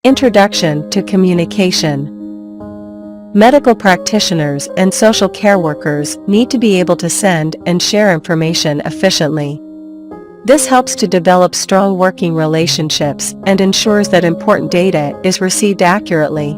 Introduction to Communication. Medical practitioners and social care workers need to be able to send and share information efficiently. This helps to develop strong working relationships and ensures that important data is received accurately.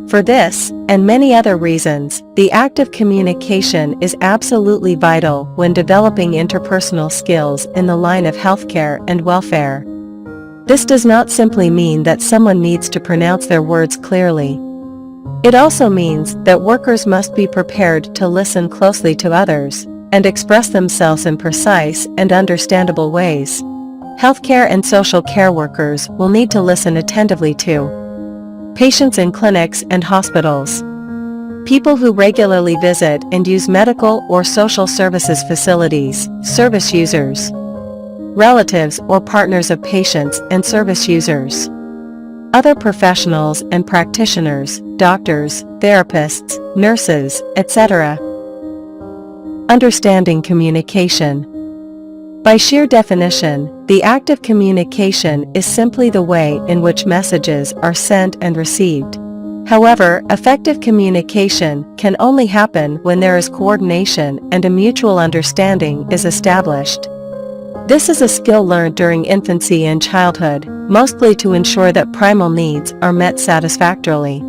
For this, and many other reasons, the act of communication is absolutely vital when developing interpersonal skills in the line of healthcare and welfare. This does not simply mean that someone needs to pronounce their words clearly. It also means that workers must be prepared to listen closely to others and express themselves in precise and understandable ways. Healthcare and social care workers will need to listen attentively to patients in clinics and hospitals, people who regularly visit and use medical or social services facilities, service users, relatives or partners of patients and service users, other professionals and practitioners, doctors, therapists, nurses, etc. Understanding communication. By sheer definition, the act of communication is simply the way in which messages are sent and received. However, effective communication can only happen when there is coordination and a mutual understanding is established. This is a skill learned during infancy and childhood, mostly to ensure that primal needs are met satisfactorily.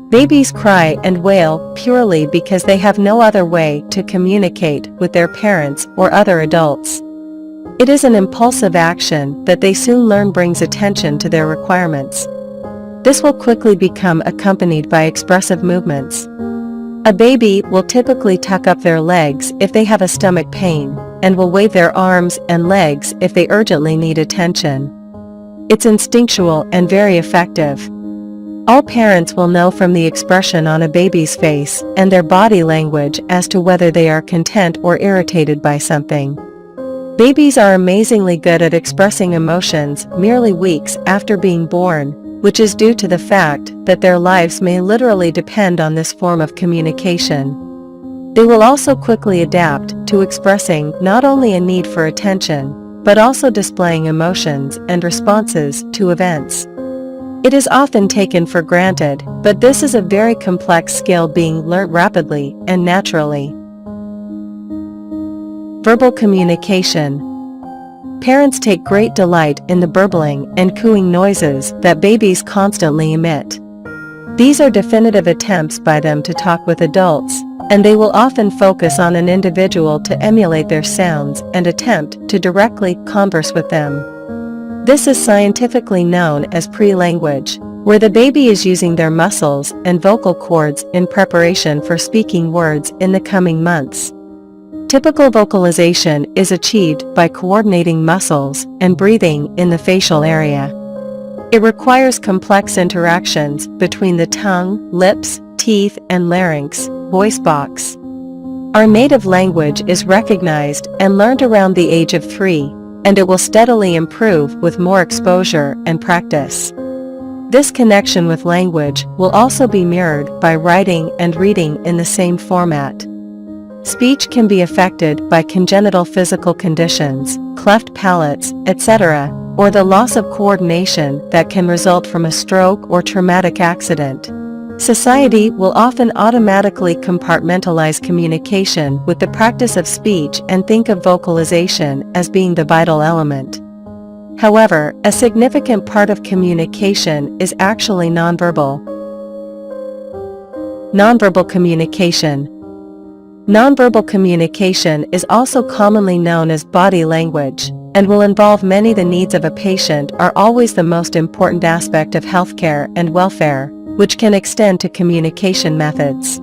Babies cry and wail purely because they have no other way to communicate with their parents or other adults. It is an impulsive action that they soon learn brings attention to their requirements. This will quickly become accompanied by expressive movements. A baby will typically tuck up their legs if they have a stomach pain, and will wave their arms and legs if they urgently need attention. It's instinctual and very effective. All parents will know from the expression on a baby's face and their body language as to whether they are content or irritated by something. Babies are amazingly good at expressing emotions merely weeks after being born, which is due to the fact that their lives may literally depend on this form of communication. They will also quickly adapt to expressing not only a need for attention, but also displaying emotions and responses to events. It is often taken for granted, but this is a very complex skill being learnt rapidly and naturally. Verbal communication. Parents take great delight in the burbling and cooing noises that babies constantly emit. These are definitive attempts by them to talk with adults, and they will often focus on an individual to emulate their sounds and attempt to directly converse with them. This is scientifically known as pre-language, where the baby is using their muscles and vocal cords in preparation for speaking words in the coming months. Typical vocalization is achieved by coordinating muscles and breathing in the facial area. It requires complex interactions between the tongue, lips, teeth, and larynx, voice box. Our native language is recognized and learned around the age of 3, and it will steadily improve with more exposure and practice. This connection with language will also be mirrored by writing and reading in the same format. Speech can be affected by congenital physical conditions, cleft palates, etc., or the loss of coordination that can result from a stroke or traumatic accident. Society will often automatically compartmentalize communication with the practice of speech and think of vocalization as being the vital element. However, a significant part of communication is actually nonverbal. Nonverbal communication. Nonverbal communication is also commonly known as body language, and will involve many. The needs of a patient are always the most important aspect of healthcare and welfare, which can extend to communication methods.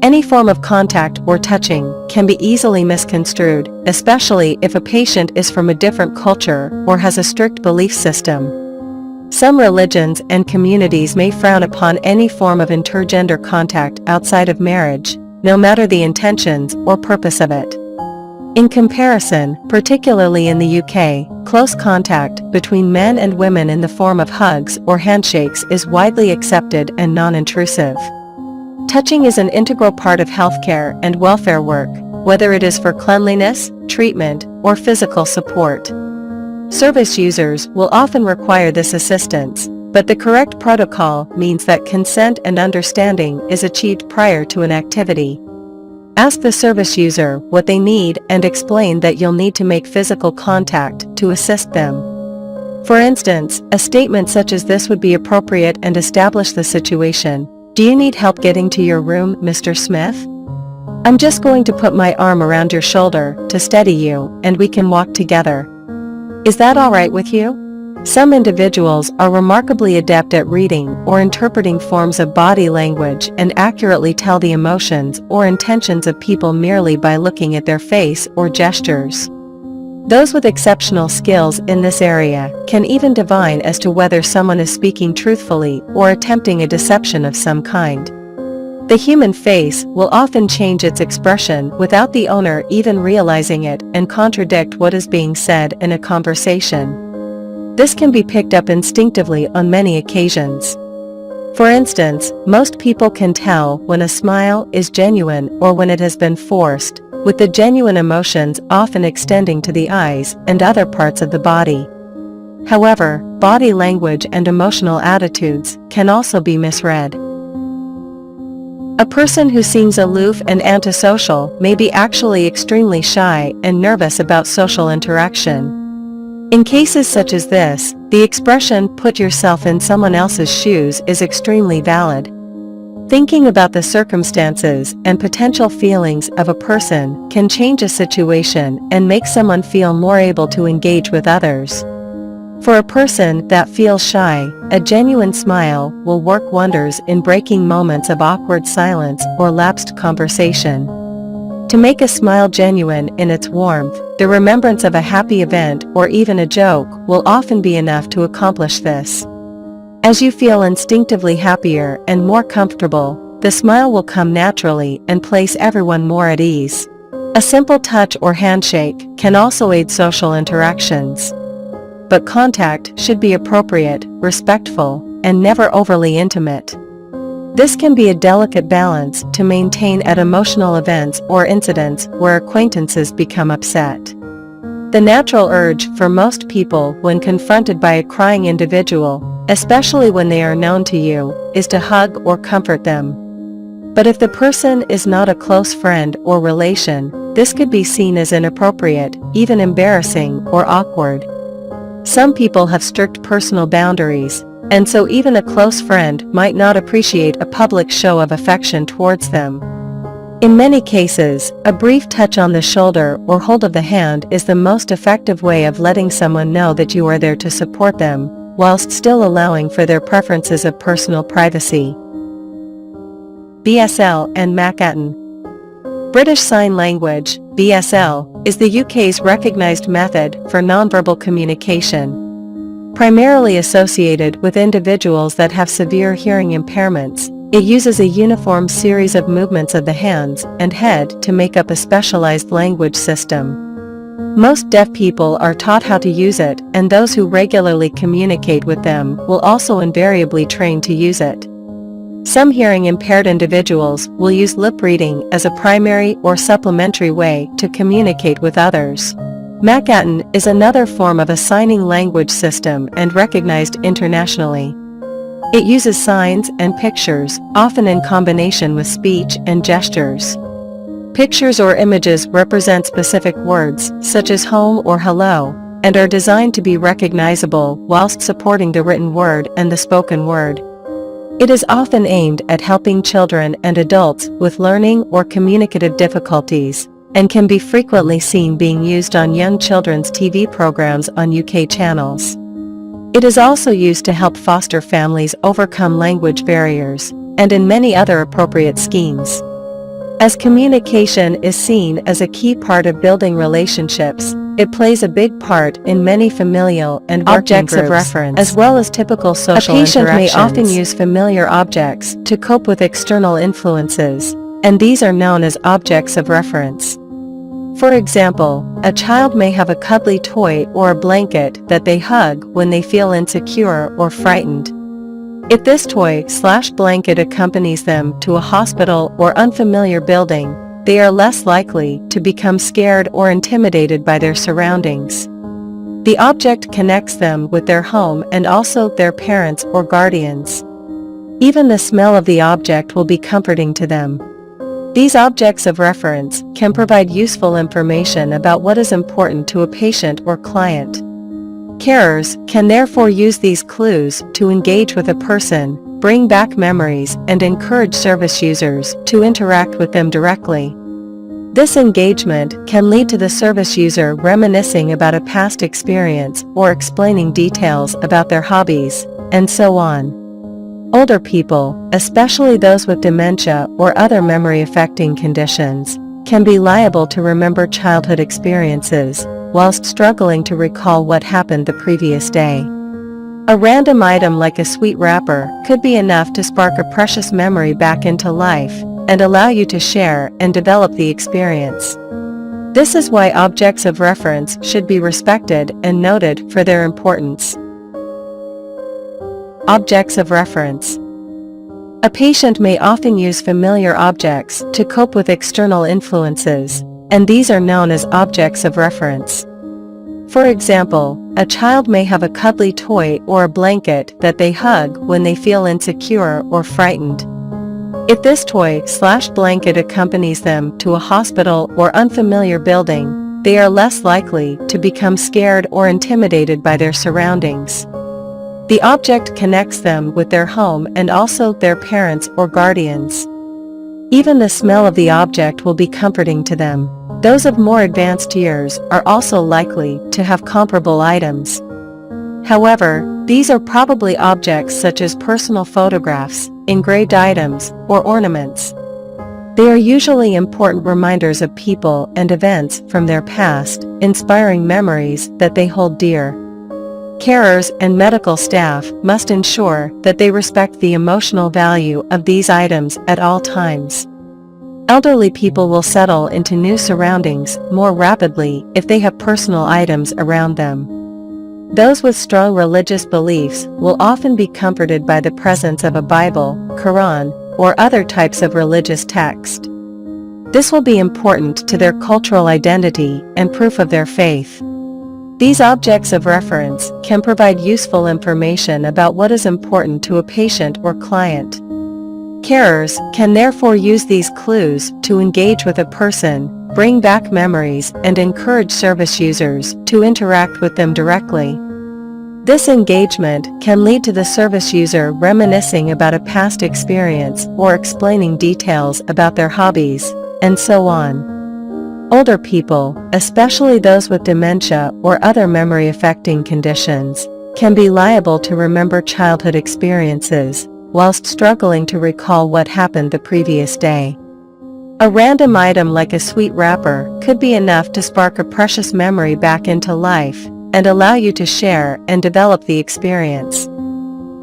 Any form of contact or touching can be easily misconstrued, especially if a patient is from a different culture or has a strict belief system. Some religions and communities may frown upon any form of intergender contact outside of marriage, no matter the intentions or purpose of it. In comparison, particularly in the UK, close contact between men and women in the form of hugs or handshakes is widely accepted and non-intrusive. Touching is an integral part of healthcare and welfare work, whether it is for cleanliness, treatment, or physical support. Service users will often require this assistance, but the correct protocol means that consent and understanding is achieved prior to an activity. Ask the service user what they need and explain that you'll need to make physical contact to assist them. For instance, a statement such as this would be appropriate and establish the situation. Do you need help getting to your room, Mr. Smith? I'm just going to put my arm around your shoulder to steady you, and we can walk together. Is that all right with you? Some individuals are remarkably adept at reading or interpreting forms of body language and accurately tell the emotions or intentions of people merely by looking at their face or gestures. Those with exceptional skills in this area can even divine as to whether someone is speaking truthfully or attempting a deception of some kind. The human face will often change its expression without the owner even realizing it and contradict what is being said in a conversation. This can be picked up instinctively on many occasions. For instance, most people can tell when a smile is genuine or when it has been forced, with the genuine emotions often extending to the eyes and other parts of the body. However, body language and emotional attitudes can also be misread. A person who seems aloof and antisocial may be actually extremely shy and nervous about social interaction. In cases such as this, the expression "put yourself in someone else's shoes" is extremely valid. Thinking about the circumstances and potential feelings of a person can change a situation and make someone feel more able to engage with others. For a person that feels shy, a genuine smile will work wonders in breaking moments of awkward silence or lapsed conversation. To make a smile genuine in its warmth, the remembrance of a happy event or even a joke will often be enough to accomplish this. As you feel instinctively happier and more comfortable, the smile will come naturally and place everyone more at ease. A simple touch or handshake can also aid social interactions. But contact should be appropriate, respectful, and never overly intimate. This can be a delicate balance to maintain at emotional events or incidents where acquaintances become upset. The natural urge for most people when confronted by a crying individual, especially when they are known to you, is to hug or comfort them. But if the person is not a close friend or relation, this could be seen as inappropriate, even embarrassing or awkward. Some people have strict personal boundaries, and so even a close friend might not appreciate a public show of affection towards them. In many cases, a brief touch on the shoulder or hold of the hand is the most effective way of letting someone know that you are there to support them, whilst still allowing for their preferences of personal privacy. BSL and Macatan. British Sign Language, BSL, is the UK's recognised method for nonverbal communication. Primarily associated with individuals that have severe hearing impairments, it uses a uniform series of movements of the hands and head to make up a specialized language system. Most deaf people are taught how to use it, and those who regularly communicate with them will also invariably train to use it. Some hearing-impaired individuals will use lip reading as a primary or supplementary way to communicate with others. Macatan is another form of a signing language system and recognized internationally. It uses signs and pictures, often in combination with speech and gestures. Pictures or images represent specific words, such as home or hello, and are designed to be recognizable whilst supporting the written word and the spoken word. It is often aimed at helping children and adults with learning or communicative difficulties, and can be frequently seen being used on young children's TV programs on UK channels. It is also used to help foster families overcome language barriers, and in many other appropriate schemes. As communication is seen as a key part of building relationships, it plays a big part in many familial and objects of reference, as well as typical social interactions. A patient may often use familiar objects to cope with external influences, and these are known as objects of reference. For example, a child may have a cuddly toy or a blanket that they hug when they feel insecure or frightened. If this toy/blanket accompanies them to a hospital or unfamiliar building, they are less likely to become scared or intimidated by their surroundings. The object connects them with their home and also their parents or guardians. Even the smell of the object will be comforting to them. These objects of reference can provide useful information about what is important to a patient or client. Carers can therefore use these clues to engage with a person, bring back memories, and encourage service users to interact with them directly. This engagement can lead to the service user reminiscing about a past experience or explaining details about their hobbies, and so on. Older people, especially those with dementia or other memory-affecting conditions, can be liable to remember childhood experiences whilst struggling to recall what happened the previous day. A random item like a sweet wrapper could be enough to spark a precious memory back into life and allow you to share and develop the experience. This is why objects of reference should be respected and noted for their importance. Objects of reference. A patient may often use familiar objects to cope with external influences, and these are known as objects of reference. For example, a child may have a cuddly toy or a blanket that they hug when they feel insecure or frightened. If this toy/blanket accompanies them to a hospital or unfamiliar building, they are less likely to become scared or intimidated by their surroundings. The object connects them with their home and also their parents or guardians. Even the smell of the object will be comforting to them. Those of more advanced years are also likely to have comparable items. However, these are probably objects such as personal photographs, engraved items, or ornaments. They are usually important reminders of people and events from their past, inspiring memories that they hold dear. Carers and medical staff must ensure that they respect the emotional value of these items at all times. Elderly people will settle into new surroundings more rapidly if they have personal items around them. Those with strong religious beliefs will often be comforted by the presence of a Bible, Quran, or other types of religious text. This will be important to their cultural identity and proof of their faith. These objects of reference can provide useful information about what is important to a patient or client. Carers can therefore use these clues to engage with a person, bring back memories, and encourage service users to interact with them directly. This engagement can lead to the service user reminiscing about a past experience or explaining details about their hobbies, and so on. Older people, especially those with dementia or other memory-affecting conditions, can be liable to remember childhood experiences whilst struggling to recall what happened the previous day. A random item like a sweet wrapper could be enough to spark a precious memory back into life and allow you to share and develop the experience.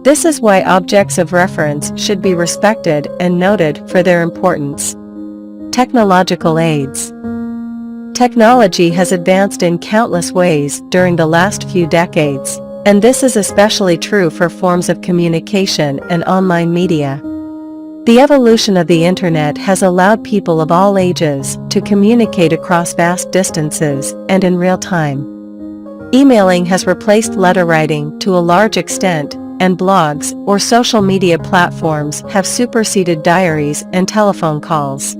This is why objects of reference should be respected and noted for their importance. Technological aids. Technology has advanced in countless ways during the last few decades, and this is especially true for forms of communication and online media. The evolution of the internet has allowed people of all ages to communicate across vast distances and in real time. Emailing has replaced letter writing to a large extent, and blogs or social media platforms have superseded diaries and telephone calls.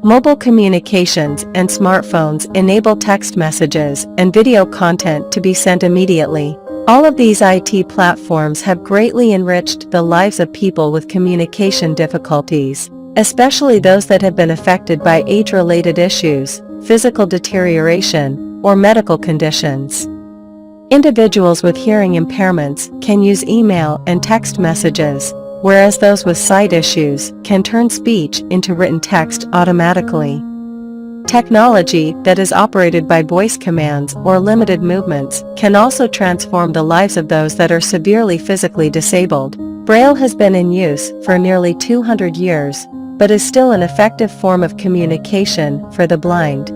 Mobile communications and smartphones enable text messages and video content to be sent immediately. All of these IT platforms have greatly enriched the lives of people with communication difficulties, especially those that have been affected by age-related issues, physical deterioration, or medical conditions. Individuals with hearing impairments can use email and text messages, whereas those with sight issues can turn speech into written text automatically. Technology that is operated by voice commands or limited movements can also transform the lives of those that are severely physically disabled. Braille has been in use for nearly 200 years, but is still an effective form of communication for the blind.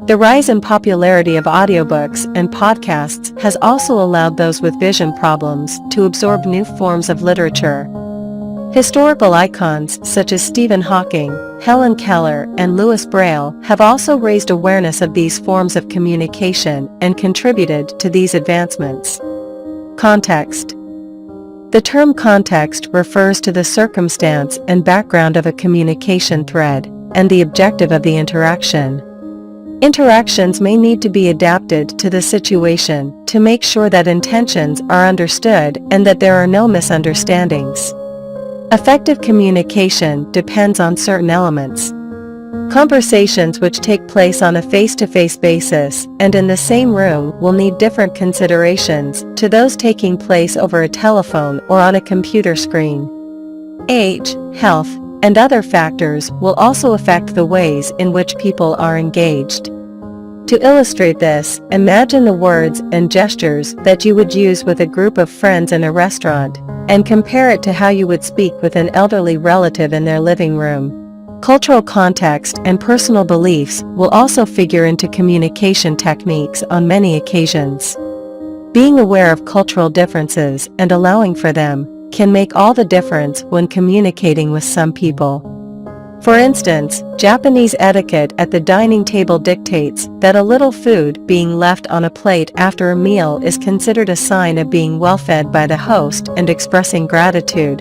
The rise in popularity of audiobooks and podcasts has also allowed those with vision problems to absorb new forms of literature. Historical icons such as Stephen Hawking, Helen Keller, and Louis Braille have also raised awareness of these forms of communication and contributed to these advancements. Context. The term context refers to the circumstance and background of a communication thread, and the objective of the interaction. Interactions may need to be adapted to the situation to make sure that intentions are understood and that there are no misunderstandings. Effective communication depends on certain elements. Conversations which take place on a face-to-face basis and in the same room will need different considerations to those taking place over a telephone or on a computer screen. Age, health, and other factors will also affect the ways in which people are engaged. To illustrate this, imagine the words and gestures that you would use with a group of friends in a restaurant, and compare it to how you would speak with an elderly relative in their living room. Cultural context and personal beliefs will also figure into communication techniques on many occasions. Being aware of cultural differences and allowing for them can make all the difference when communicating with some people. For instance, Japanese etiquette at the dining table dictates that a little food being left on a plate after a meal is considered a sign of being well fed by the host and expressing gratitude.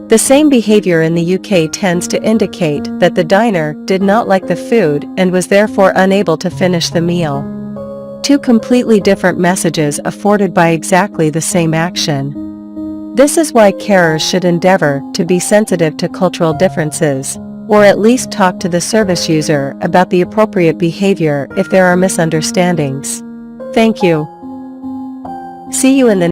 The same behavior in the UK tends to indicate that the diner did not like the food and was therefore unable to finish the meal. Two completely different messages afforded by exactly the same action. This is why carers should endeavor to be sensitive to cultural differences, or at least talk to the service user about the appropriate behavior if there are misunderstandings. Thank you. See you in the